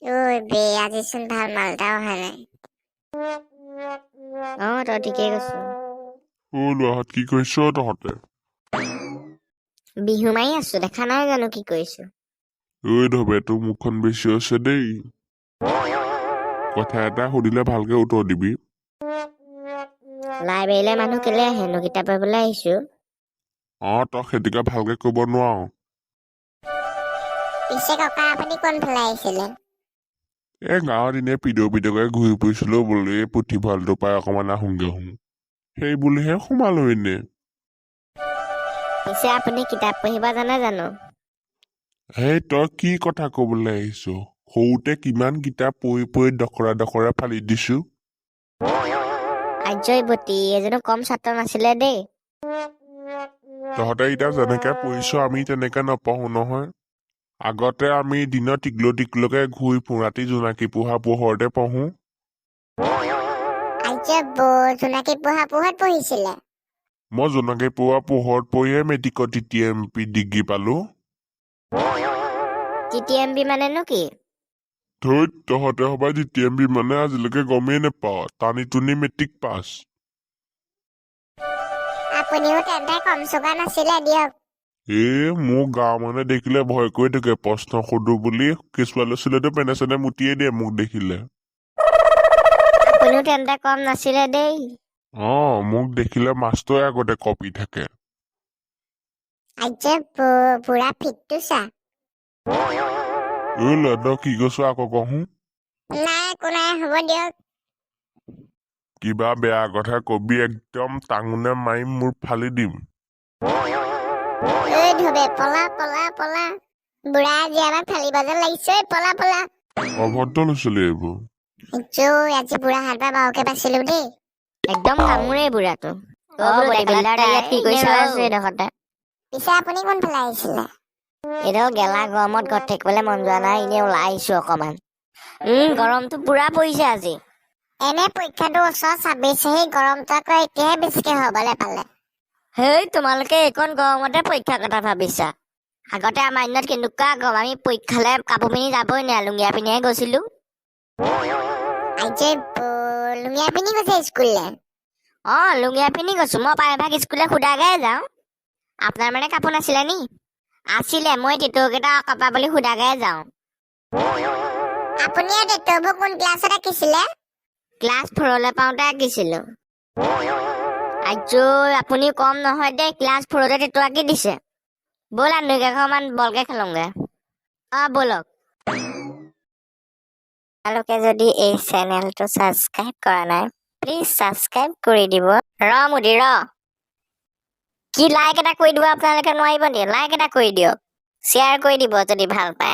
ঐ বে আজিচোন ভাল মালটা অহা নাই। তই ঠিকেই কৈছো। ল'ৰাহঁত কি কৰিছ তহঁতে? বিহু মাৰি আছো, দেখা নাই জানো কি কৰিছো। ধবে তোৰ মুখখন বেছি আছে দেই। কথা এটা সুধিলে ভালকে উত্তৰ দিবি। লাইব্ৰেৰীলে মানুহ কেলে আহেনো? কিতাপ পঢ়িবলৈ আহিছো। তই সেইটোকে ভালকে কব নোৱাৰ। পিছে ককা আপুনি কোনফালে আহিছিলে? গাঁৱত এনেই পিডকে ঘূৰি ফুৰিছিলো বোলো এই পুথিভঁৰালটোৰ পৰা অকমান আহোঁগে সেই বুলিহে সোমালো এনে। পিছে আপুনি কিতাপ পঢ়িব জানো? তই কি কথা কবলৈ আহিছ? সৰুতে কিমান কিতাপ পঢ়ি দখৰা ফালি দিছো। আৰ্যবতী এজনো কম ছাত্ৰ নাছিলে দেই। তহঁতে এতিয়া যেনেকে পঢ়িছ আমি তেনেকে নপঢ়ো নহয়। আগতে আমি দিনত টিকলকে ঘূৰি ফুৰোঁ, ৰাতি জোনাকী পোহৰতে পঢ়ো। জোনাকী পোহৰত পঢ়িছিলে? মই জোনাকী পোহৰত পঢ়িয়ে মেট্ৰিকত TTMP ডিগ্ৰী পালো। TTMB মানেনো কি? ধৈত তহঁতে সবাই TTMP মানে আজিলৈকে গমেই নেপাৱ। টানি টুনি মেট্ৰিক পাছ। আপুনিও তেন্তে কম চোকা নাছিলে দিয়ক। মোক গাঁৱৰ মানুহে দেখিলে ভয় কৰি থাকে, প্ৰশ্ন সোধো বুলি। কেঁচুৱা ল'ৰা ছোৱালীয়েতো পেনে চেনে মুতিয়ে দিয়ে মোক দেখিলে। আপুনিও তেন্তে কম নাছিলে দেই। মোক দেখিলে মাষ্টৰে আগতে কপি থাকে। পুৰা ফিটটো চা। ল'ৰা কি কৈছ আকৌ কহো? নাই একো নাই, হ'ব দিয়ক। কিবা বেয়া কথা কবি একদম টাঙোনে মাৰিম, মোৰ ফালি দিম। ধবে পলা পলা পলা। বুঢ়া আজি আমাক ফালিব যেন লাগিছে, পলা পলা। অভদ্ৰ ল'ৰা ছোৱালী এইবোৰ। আজি বুঢ়া হাত বা বাহুকে বাচিলো দেই। একদম কামোৰে বুঢ়াটো। কি কৰিছ এডোখৰতে? পিছে আপুনি কোনফালে আহিছিলে? এইডাল গেলা গৰমত ঘৰত থাকিবলৈ মন যোৱা নাই, এনেই ওলাই আহিছো অকমান। গৰমটো পুৰা পৰিছে আজি। এনে পৰীক্ষাটো ওচৰত 26 গৰমটো আকৌ এতিয়াহে বেছিকে হবলৈ পালে। তোমালোকে এইকণ গৰমতে পৰীক্ষাৰ কথা ভাবিছা? আগতে আমাৰ দিনত কেনেকুৱা গৰম, আমি পৰীক্ষালে কাপোৰ পিন্ধি যাবই নোৱাৰো, লুঙিয়া পিন্ধিহে গৈছিলো। লুঙিয়া পিন্ধি গৈছে স্কুললে? লুঙিয়া পিন্ধি গৈছো। মই প্ৰায়ভাগ স্কুললে সুধাকে যাওঁ। আপোনাৰ মানে কাপোৰ নাছিলে নি? আছিলে, মই টেটুকেইটা কপা বুলি সুধাকে যাওঁ। আপুনি টেটুবোৰ কোন ক্লাছত আঁকিছিলে? ক্লাছ 4 পাওঁতে আঁকিছিলো। আপুনি কম নহয় দেই, ক্লাছ 4 টেটু আঁকি দিছে। ব'লা কেইখনমান বলকে খেলোগে। ব'লক। আপোনালোকে যদি এই চেনেলটো ছাবস্ক্ৰাইব কৰা নাই, প্লিজ ছাবস্ক্ৰাইব কৰি দিব। মুদি কি লাইক এটা কৰি দিব? আপোনালোকে নোৱাৰিব নি? লাইক এটা কৰি দিয়ক, শ্বেয়াৰ কৰি দিব যদি ভাল পায়।